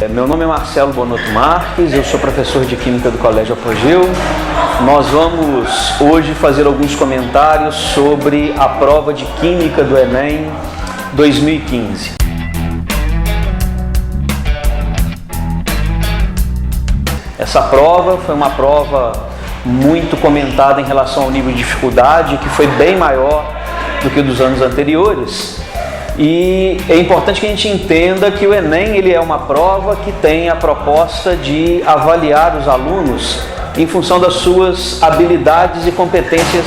Meu nome é Marcelo Bonotto Marques, eu sou professor de Química do Colégio Apogeu. Nós vamos hoje fazer alguns comentários sobre a prova de Química do Enem 2015. Essa prova foi uma prova muito comentada em relação ao nível de dificuldade, que foi bem maior do que dos anos anteriores. E é importante que a gente entenda que o Enem ele é uma prova que tem a proposta de avaliar os alunos em função das suas habilidades e competências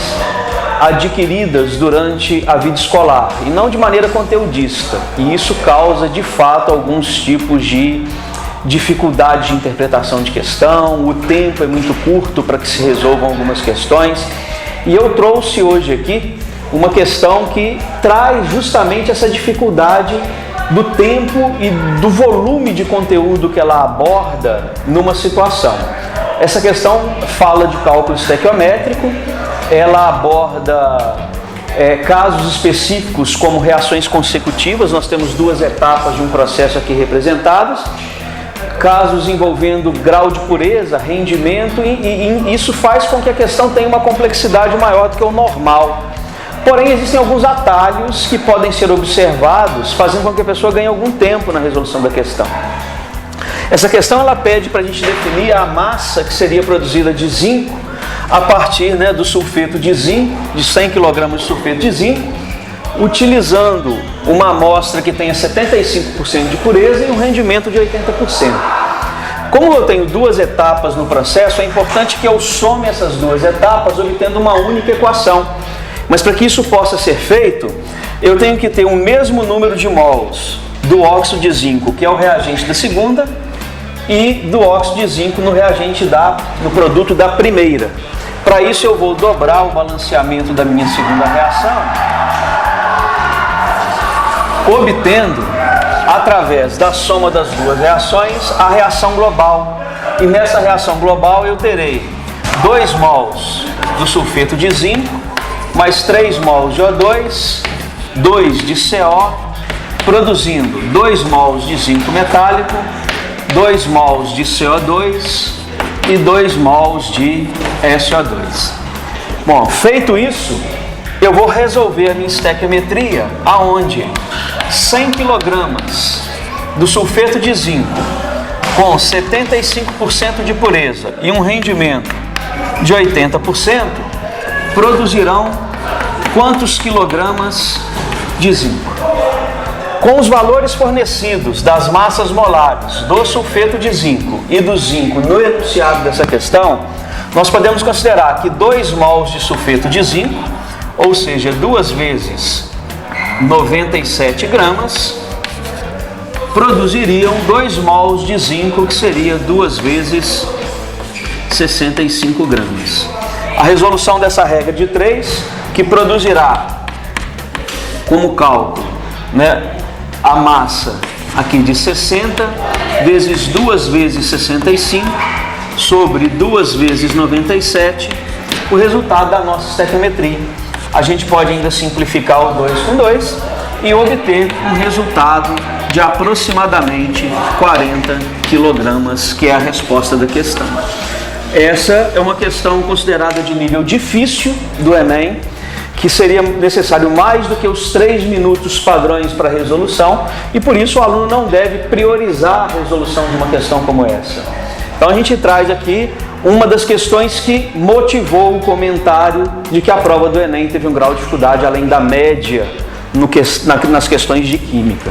adquiridas durante a vida escolar e não de maneira conteudista. E isso causa de fato alguns tipos de dificuldade de interpretação de questão, o tempo é muito curto para que se resolvam algumas questões. E eu trouxe hoje aqui uma questão que traz justamente essa dificuldade do tempo e do volume de conteúdo que ela aborda numa situação. Essa questão fala de cálculo estequiométrico, ela aborda casos específicos como reações consecutivas, nós temos duas etapas de um processo aqui representadas, casos envolvendo grau de pureza, rendimento e isso faz com que a questão tenha uma complexidade maior do que o normal. Porém, existem alguns atalhos que podem ser observados, fazendo com que a pessoa ganhe algum tempo na resolução da questão. Essa questão ela pede para a gente definir a massa que seria produzida de zinco a partir do sulfeto de zinco, de 100 kg de sulfeto de zinco, utilizando uma amostra que tenha 75% de pureza e um rendimento de 80%. Como eu tenho duas etapas no processo, é importante que eu some essas duas etapas obtendo uma única equação. Mas para que isso possa ser feito, eu tenho que ter o mesmo número de mols do óxido de zinco, que é o reagente da segunda, e do óxido de zinco no reagente no produto da primeira. Para isso eu vou dobrar o balanceamento da minha segunda reação, obtendo, através da soma das duas reações, a reação global. E nessa reação global eu terei 2 mols do sulfeto de zinco, mais 3 mols de O2, 2 de CO, produzindo 2 mols de zinco metálico, 2 mols de CO2 e 2 mols de SO2. Bom, feito isso, eu vou resolver a minha estequiometria, aonde 100 kg do sulfeto de zinco com 75% de pureza e um rendimento de 80% produzirão quantos quilogramas de zinco? Com os valores fornecidos das massas molares do sulfeto de zinco e do zinco no enunciado dessa questão, nós podemos considerar que 2 mols de sulfeto de zinco, ou seja, 2 vezes 97 gramas, produziriam 2 mols de zinco, que seria 2 vezes 65 gramas. A resolução dessa regra de 3, que produzirá como cálculo a massa aqui de 60 vezes 2 vezes 65 sobre 2 vezes 97, o resultado da nossa estequiometria. A gente pode ainda simplificar o 2 com 2 e obter um resultado de aproximadamente 40 kg, que é a resposta da questão. Essa é uma questão considerada de nível difícil do Enem, que seria necessário mais do que os 3 minutos padrões para resolução, e por isso o aluno não deve priorizar a resolução de uma questão como essa. Então a gente traz aqui uma das questões que motivou o comentário de que a prova do Enem teve um grau de dificuldade além da média nas questões de química.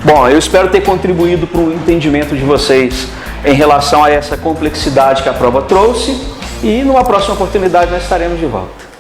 Bom, eu espero ter contribuído para o entendimento de vocês em relação a essa complexidade que a prova trouxe, e numa próxima oportunidade nós estaremos de volta.